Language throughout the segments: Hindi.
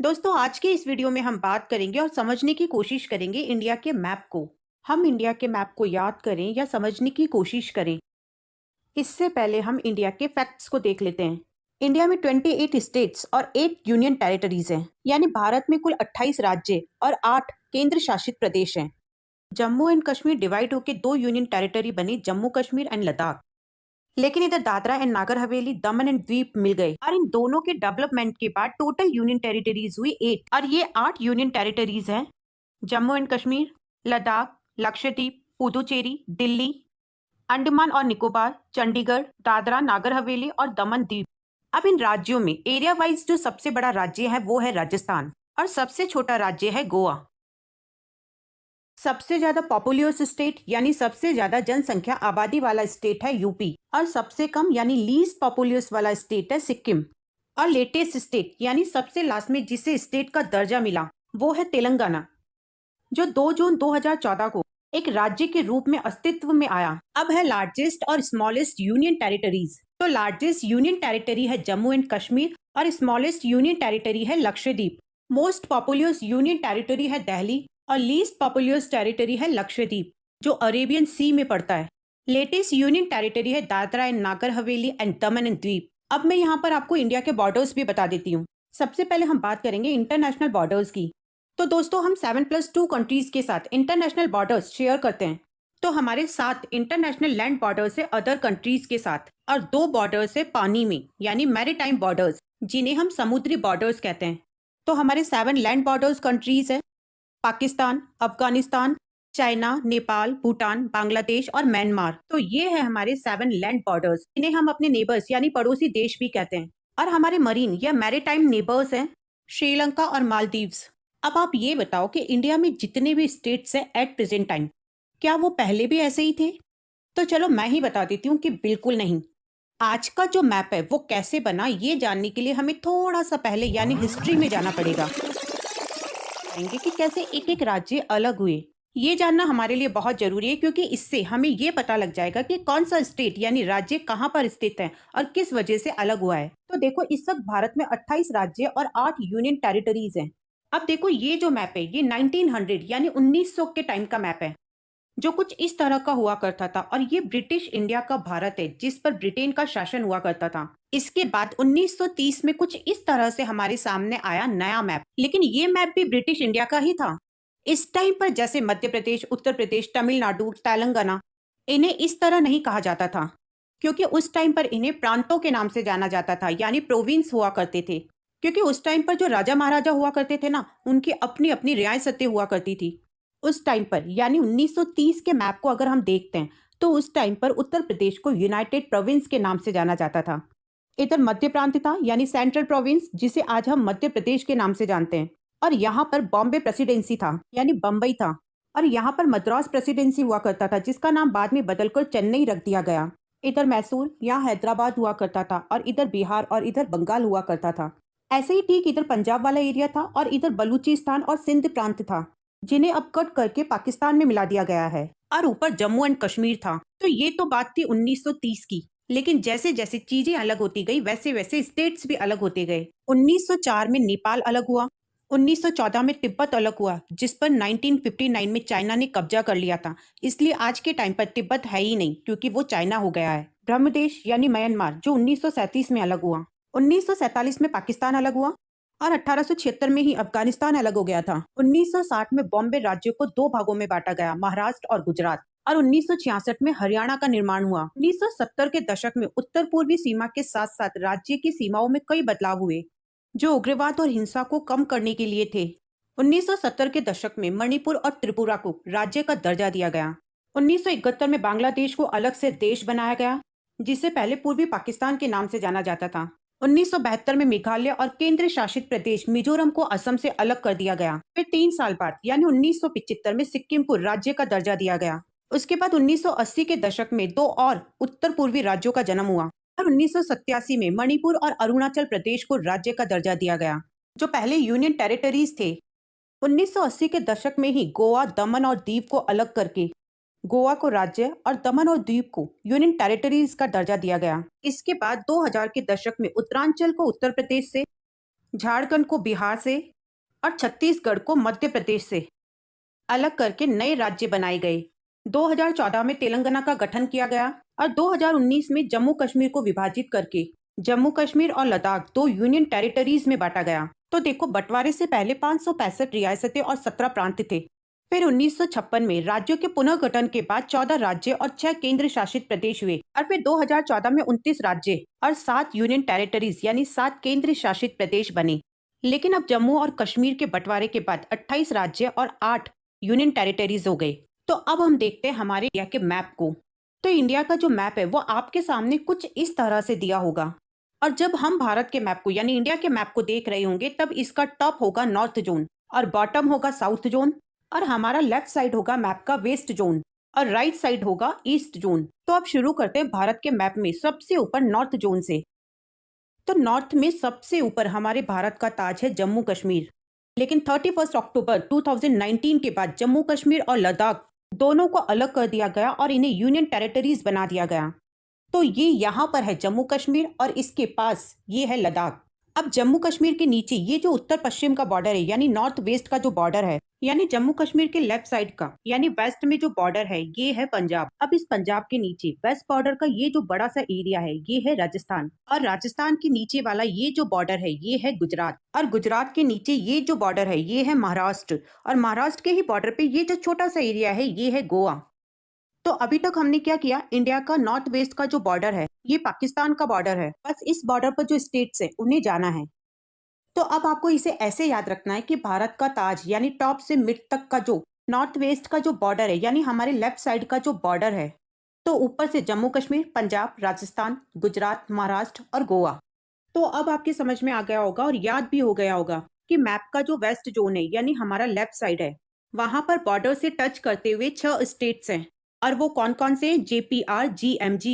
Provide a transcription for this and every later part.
दोस्तों आज के इस वीडियो में हम बात करेंगे और समझने की कोशिश करेंगे इंडिया के मैप को। हम इंडिया के मैप को याद करें या समझने की कोशिश करें, इससे पहले हम इंडिया के फैक्ट्स को देख लेते हैं। इंडिया में 28 स्टेट्स और 8 यूनियन टेरिटरीज हैं, यानी भारत में कुल 28 राज्य और 8 केंद्र शासित प्रदेश हैं। जम्मू एंड कश्मीर डिवाइड होकर 2 यूनियन टेरिटरी बनी, जम्मू कश्मीर एंड लद्दाख। लेकिन इधर Dadra and Nagar Haveli, Daman and द्वीप मिल गए और इन दोनों के डेवलपमेंट के बाद टोटल यूनियन टेरिटरीज हुई 8 और ये 8 यूनियन टेरिटरीज हैं। जम्मू एंड कश्मीर, लद्दाख, लक्षद्वीप, पुदुचेरी, दिल्ली, अंडमान और निकोबार, चंडीगढ़, दादरा नागर हवेली और दमन द्वीप। अब इन राज्यों में एरिया वाइज जो सबसे बड़ा राज्य है वो है राजस्थान और सबसे छोटा राज्य है गोवा। सबसे ज्यादा पॉपुलस स्टेट यानी सबसे ज्यादा जनसंख्या आबादी वाला स्टेट है यूपी और सबसे कम यानी लीस्ट पॉपुलस वाला स्टेट है सिक्किम। और लेटेस्ट स्टेट यानी सबसे लास्ट में जिसे स्टेट का दर्जा मिला वो है तेलंगाना, जो 2 जून 2014 को एक राज्य के रूप में अस्तित्व में आया। अब है लार्जेस्ट और स्मॉलेस्ट यूनियन टेरिटरीज। तो लार्जेस्ट यूनियन टेरिटरी है जम्मू एंड कश्मीर और स्मॉलेस्ट यूनियन टेरिटरी है Lakshadweep. Most populous union territory है दिल्ली और लीस्ट पॉपुलस टेरिटरी है लक्षद्वीप, जो अरेबियन सी में पड़ता है। लेटेस्ट यूनियन टेरिटरी है Dadra and Nagar Haveli and Daman and द्वीप। अब मैं यहाँ पर आपको इंडिया के बॉर्डर्स भी बता देती हूँ। सबसे पहले हम बात करेंगे इंटरनेशनल बॉर्डर्स की। तो दोस्तों हम 7+2 कंट्रीज के साथ इंटरनेशनल बॉर्डर्स शेयर करते हैं। तो हमारे 7 इंटरनेशनल लैंड बॉर्डर्स है अदर कंट्रीज के साथ और 2 बॉर्डर्स है पानी में यानी मैरीटाइम बॉर्डर्स, जिन्हें हम समुद्री बॉर्डर्स कहते हैं। तो हमारे 7 लैंड बॉर्डर्स कंट्रीज है पाकिस्तान, अफगानिस्तान, चाइना, नेपाल, भूटान, बांग्लादेश और म्यांमार। तो ये है हमारे 7 लैंड बॉर्डर्स, इन्हें हम अपने नेबर्स यानी पड़ोसी देश भी कहते हैं। और हमारे मरीन या मैरीटाइम नेबर्स हैं श्रीलंका और मालदीव्स। अब आप ये बताओ कि इंडिया में जितने भी स्टेट्स हैं एट प्रेजेंट टाइम, क्या वो पहले भी ऐसे ही थे? तो चलो मैं ही बता देती हूँ कि बिल्कुल नहीं। आज का जो मैप है वो कैसे बना, ये जानने के लिए हमें थोड़ा सा पहले यानी हिस्ट्री में जाना पड़ेगा। पाएंगे कि कैसे एक एक राज्य अलग हुए। ये जानना हमारे लिए बहुत जरूरी है, क्योंकि इससे हमें ये पता लग जाएगा कि कौन सा स्टेट यानी राज्य कहाँ पर स्थित है और किस वजह से अलग हुआ है। तो देखो इस वक्त भारत में 28 राज्य और 8 यूनियन टेरिटरीज हैं। अब देखो ये जो मैप है ये 1900 यानी 1900 के टाइम का मैप है, जो कुछ इस तरह का हुआ करता था। और ये ब्रिटिश इंडिया का भारत है जिस पर ब्रिटेन का शासन हुआ करता था। इसके बाद 1930 में कुछ इस तरह से हमारे सामने आया नया मैप, लेकिन ये मैप भी ब्रिटिश इंडिया का ही था। इस टाइम पर जैसे मध्य प्रदेश, उत्तर प्रदेश, तमिलनाडु, तेलंगाना, इन्हें इस तरह नहीं कहा जाता था, क्योंकि उस टाइम पर इन्हें प्रांतों के नाम से जाना जाता था यानी प्रोविंस हुआ करते थे। क्योंकि उस टाइम पर जो राजा महाराजा हुआ करते थे ना, उनकी अपनी अपनी रियासतें हुआ करती थी। उस टाइम पर यानी 1930 के मैप को अगर हम देखते हैं तो उस टाइम पर उत्तर प्रदेश को यूनाइटेड प्रोविंस के नाम से जाना जाता था। इधर मध्य प्रांत था यानी सेंट्रल प्रोविंस, जिसे आज हम मध्य प्रदेश के नाम से जानते हैं। और यहाँ पर बॉम्बे प्रेसिडेंसी था यानी बम्बई था। और यहाँ पर मद्रास प्रेसिडेंसी हुआ करता था, जिसका नाम बाद में बदलकर चेन्नई रख दिया गया। इधर मैसूर, यहाँ हैदराबाद हुआ करता था। और इधर बिहार और इधर बंगाल हुआ करता था। ऐसे ही ठीक इधर पंजाब वाला एरिया था और इधर बलूचिस्तान और सिंध प्रांत था, जिन्हें अब कट करके पाकिस्तान में मिला दिया गया है। और ऊपर जम्मू एंड कश्मीर था। तो ये तो बात थी 1930 की, लेकिन जैसे जैसे चीजें अलग होती गई वैसे वैसे स्टेट्स भी अलग होते गए। 1904 में नेपाल अलग हुआ, 1914 में तिब्बत अलग हुआ, जिस पर 1959 में चाइना ने कब्जा कर लिया था। इसलिए आज के टाइम पर तिब्बत है ही नहीं, क्योंकि वो चाइना हो गया है। ब्रह्मदेश यानी म्यांमार जो 1937 में अलग हुआ, 1947 में पाकिस्तान अलग हुआ और 1876 में ही अफगानिस्तान अलग हो गया था। 1960 में बॉम्बे राज्य को 2 भागों में बांटा गया, महाराष्ट्र और गुजरात। और 1966 में हरियाणा का निर्माण हुआ। 1970 के दशक में उत्तर पूर्वी सीमा के साथ साथ राज्य की सीमाओं में कई बदलाव हुए, जो उग्रवाद और हिंसा को कम करने के लिए थे। 1970 के दशक में मणिपुर और त्रिपुरा को राज्य का दर्जा दिया गया। 1971 में बांग्लादेश को अलग से देश बनाया गया, जिसे पहले पूर्वी पाकिस्तान के नाम से जाना जाता था। 1972 में मेघालय और केंद्र शासित प्रदेश मिजोरम को असम से अलग कर दिया गया। फिर 3 साल बाद यानी 1975 में सिक्किम को राज्य का दर्जा दिया गया। उसके बाद 1980 के दशक में 2 और उत्तर पूर्वी राज्यों का जन्म हुआ और 1987 में मणिपुर और अरुणाचल प्रदेश को राज्य का दर्जा दिया गया, जो पहले यूनियन टेरिटरीज थे। 1980 के दशक में ही गोवा, दमन और दीव को अलग करके गोवा को राज्य और दमन और द्वीप को यूनियन टेरिटरीज का दर्जा दिया गया। इसके बाद 2000 के दशक में उत्तरांचल को उत्तर प्रदेश से, झारखंड को बिहार से और छत्तीसगढ़ को मध्य प्रदेश से अलग करके नए राज्य बनाए गए। 2014 में तेलंगाना का गठन किया गया और 2019 में जम्मू कश्मीर को विभाजित करके जम्मू कश्मीर और लद्दाख दो यूनियन टेरिटरीज में बांटा गया। तो देखो, बंटवारे से पहले 565 रियासतें और 17 प्रांत थे। फिर 1956 में राज्यों के पुनर्गठन के बाद 14 राज्य और 6 केंद्र शासित प्रदेश हुए और फिर 2014 में 29 राज्य और 7 यूनियन टेरिटरीज यानी 7 केंद्र शासित प्रदेश बने। लेकिन अब जम्मू और कश्मीर के बंटवारे के बाद 28 राज्य और 8 यूनियन टेरिटरीज हो गए। तो अब हम देखते हैं हमारे इंडिया के मैप को। तो इंडिया का जो मैप है वो आपके सामने कुछ इस तरह से दिया होगा। और जब हम भारत के मैप को यानी इंडिया के मैप को देख रहे होंगे तब इसका टॉप होगा नॉर्थ जोन और बॉटम होगा साउथ जोन और हमारा लेफ्ट साइड होगा मैप का वेस्ट जोन और राइट साइड होगा ईस्ट जोन। तो अब शुरू करते हैं भारत के मैप में सबसे ऊपर नॉर्थ जोन से। तो नॉर्थ में सबसे ऊपर हमारे भारत का ताज है जम्मू कश्मीर। लेकिन 31 अक्टूबर 2019 के बाद जम्मू कश्मीर और लद्दाख दोनों को अलग कर दिया गया और इन्हें यूनियन टेरिटरीज बना दिया गया। तो ये यहाँ पर है जम्मू कश्मीर और इसके पास ये है लद्दाख। अब जम्मू कश्मीर के नीचे ये जो उत्तर पश्चिम का बॉर्डर है यानी नॉर्थ वेस्ट का जो बॉर्डर है, यानी जम्मू कश्मीर के लेफ्ट साइड का यानी वेस्ट में जो बॉर्डर है ये है पंजाब। अब इस पंजाब के नीचे वेस्ट बॉर्डर का ये जो बड़ा सा एरिया है ये है राजस्थान और राजस्थान के नीचे वाला ये जो बॉर्डर है ये है गुजरात और गुजरात के नीचे ये जो बॉर्डर है ये है महाराष्ट्र और महाराष्ट्र के ही बॉर्डर पे ये जो छोटा सा एरिया है ये है गोवा। तो अभी तक हमने क्या किया, इंडिया का नॉर्थ वेस्ट का जो बॉर्डर है ये पाकिस्तान का बॉर्डर है। बस इस बॉर्डर पर जो स्टेट्स है उन्हें जाना है। तो अब आपको इसे ऐसे याद रखना है कि भारत का ताज यानी टॉप से मिड तक का जो नॉर्थ वेस्ट का जो बॉर्डर है यानी हमारे लेफ्ट साइड का जो बॉर्डर है, तो ऊपर से जम्मू कश्मीर, पंजाब, राजस्थान, गुजरात, महाराष्ट्र और गोवा। तो अब आपके समझ में आ गया होगा और याद भी हो गया होगा कि मैप का जो वेस्ट जोन है यानी हमारा लेफ्ट साइड है वहां पर बॉर्डर से टच करते हुए 6 स्टेट्स हैं और वो कौन कौन से हैं? JPR, GMG,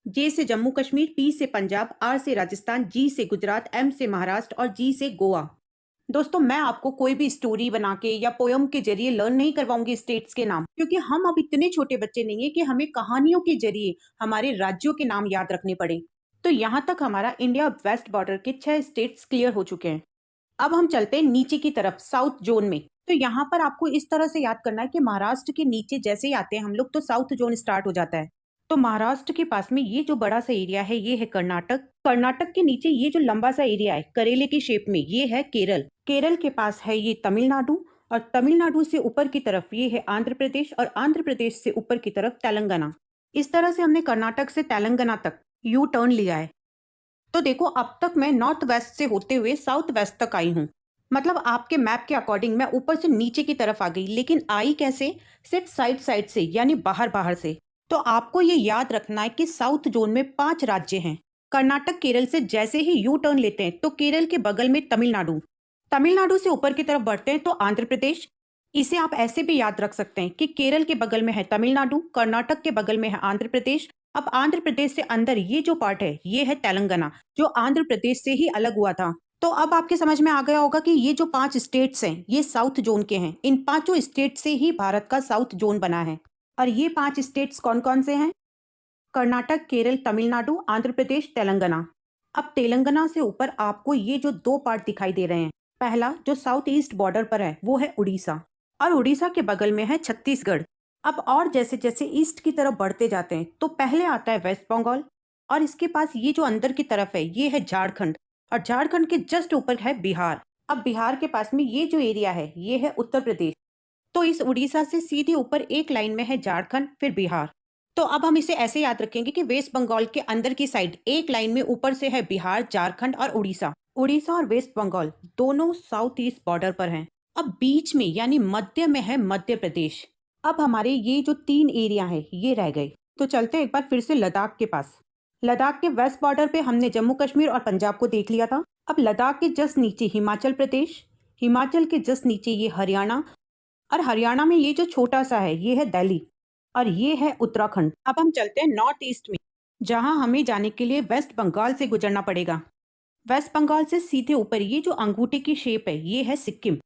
जे से जम्मू कश्मीर, P से पंजाब, R से राजस्थान, G से गुजरात, M से महाराष्ट्र और G से गोवा। दोस्तों, मैं आपको कोई भी स्टोरी बना के या पोयम के जरिए लर्न नहीं करवाऊंगी स्टेट्स के नाम, क्योंकि हम अब इतने छोटे बच्चे नहीं है कि हमें कहानियों के जरिए हमारे राज्यों के नाम याद रखने पड़े। तो यहाँ तक हमारा इंडिया वेस्ट बॉर्डर के 6 स्टेट्स क्लियर हो चुके हैं। अब हम चलते हैं नीचे की तरफ साउथ जोन में। तो यहाँ पर आपको इस तरह से याद करना है कि महाराष्ट्र के नीचे जैसे ही आते हैं हम लोग तो साउथ जोन स्टार्ट हो जाता है। तो महाराष्ट्र के पास में ये जो बड़ा सा एरिया है ये है कर्नाटक। कर्नाटक के नीचे ये जो लंबा सा एरिया है करेले की शेप में ये है केरल। केरल के पास है ये तमिलनाडु और तमिलनाडु से ऊपर की तरफ ये है आंध्र प्रदेश और आंध्र प्रदेश से ऊपर की तरफ तेलंगाना। इस तरह से हमने कर्नाटक से तेलंगाना तक यू टर्न लिया है। तो देखो, अब तक मैं नॉर्थ वेस्ट से होते हुए साउथ वेस्ट तक आई हूँ। मतलब आपके मैप के अकॉर्डिंग मैं ऊपर से नीचे की तरफ आ गई, लेकिन आई कैसे? सिर्फ साइड साइड से यानी बाहर बाहर से। तो आपको ये याद रखना है कि साउथ जोन में 5 राज्य हैं। कर्नाटक केरल से जैसे ही यू टर्न लेते हैं तो केरल के बगल में तमिलनाडु, तमिलनाडु से ऊपर की तरफ बढ़ते हैं तो आंध्र प्रदेश। इसे आप ऐसे भी याद रख सकते हैं कि केरल के बगल में है तमिलनाडु, कर्नाटक के बगल में है आंध्र प्रदेश। अब आंध्र प्रदेश से अंदर ये जो पार्ट है ये है तेलंगाना, जो आंध्र प्रदेश से ही अलग हुआ था। तो अब आपके समझ में आ गया होगा कि ये जो 5 स्टेट्स हैं ये साउथ जोन के हैं। इन पांचों स्टेट से ही भारत का साउथ जोन बना है। और ये 5 स्टेट्स कौन कौन से हैं? कर्नाटक, केरल, तमिलनाडु, आंध्र प्रदेश, तेलंगाना। अब तेलंगाना से ऊपर आपको ये जो 2 पार्ट दिखाई दे रहे हैं, पहला जो साउथ ईस्ट बॉर्डर पर है वो है उड़ीसा और उड़ीसा के बगल में है छत्तीसगढ़। अब और जैसे जैसे ईस्ट की तरफ बढ़ते जाते हैं तो पहले आता है वेस्ट बंगाल और इसके पास ये जो अंदर की तरफ है ये है झारखंड और झारखंड के जस्ट ऊपर है बिहार। अब बिहार के पास में ये जो एरिया है ये है उत्तर प्रदेश। तो इस उड़ीसा से सीधे ऊपर एक लाइन में है झारखंड फिर बिहार। तो अब हम इसे ऐसे याद रखेंगे कि वेस्ट बंगाल के अंदर की साइड एक लाइन में ऊपर से है बिहार, झारखंड और उड़ीसा। उड़ीसा और वेस्ट बंगाल दोनों साउथ ईस्ट बॉर्डर पर हैं। अब बीच में यानी मध्य में है मध्य प्रदेश। अब हमारे ये जो 3 एरिया है ये रह गए। तो चलते हैं एक बार फिर से लद्दाख के पास। लद्दाख के वेस्ट बॉर्डर पे हमने जम्मू कश्मीर और पंजाब को देख लिया था। अब लद्दाख के जस्ट नीचे हिमाचल प्रदेश, हिमाचल के जस्ट नीचे ये हरियाणा और हरियाणा में ये जो छोटा सा है ये है दिल्ली और ये है उत्तराखंड। अब हम चलते हैं नॉर्थ ईस्ट में, जहां हमें जाने के लिए वेस्ट बंगाल से गुजरना पड़ेगा। वेस्ट बंगाल से सीधे ऊपर ये जो अंगूठे की शेप है ये है सिक्किम।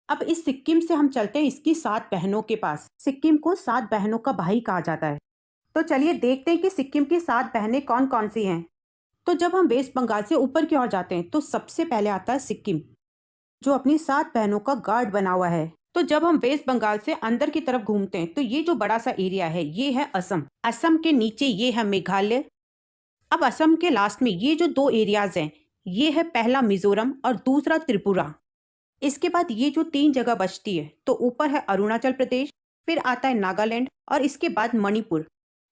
अब इस सिक्किम से हम चलते हैं इसकी 7 बहनों के पास। सिक्किम को 7 बहनों का भाई कहा जाता है। तो चलिए देखते हैं कि सिक्किम की 7 बहनें कौन कौन सी हैं। तो जब हम वेस्ट बंगाल से ऊपर की ओर जाते हैं तो सबसे पहले आता है सिक्किम, जो अपनी 7 बहनों का गार्ड बना हुआ है। तो जब हम वेस्ट बंगाल से अंदर की तरफ घूमते हैं तो ये जो बड़ा सा एरिया है ये है असम। असम के नीचे ये है मेघालय। अब असम के लास्ट में ये जो 2 एरियाज हैं, ये है पहला मिजोरम और दूसरा त्रिपुरा। इसके बाद ये जो 3 जगह बचती है, तो ऊपर है अरुणाचल प्रदेश, फिर आता है नागालैंड और इसके बाद मणिपुर।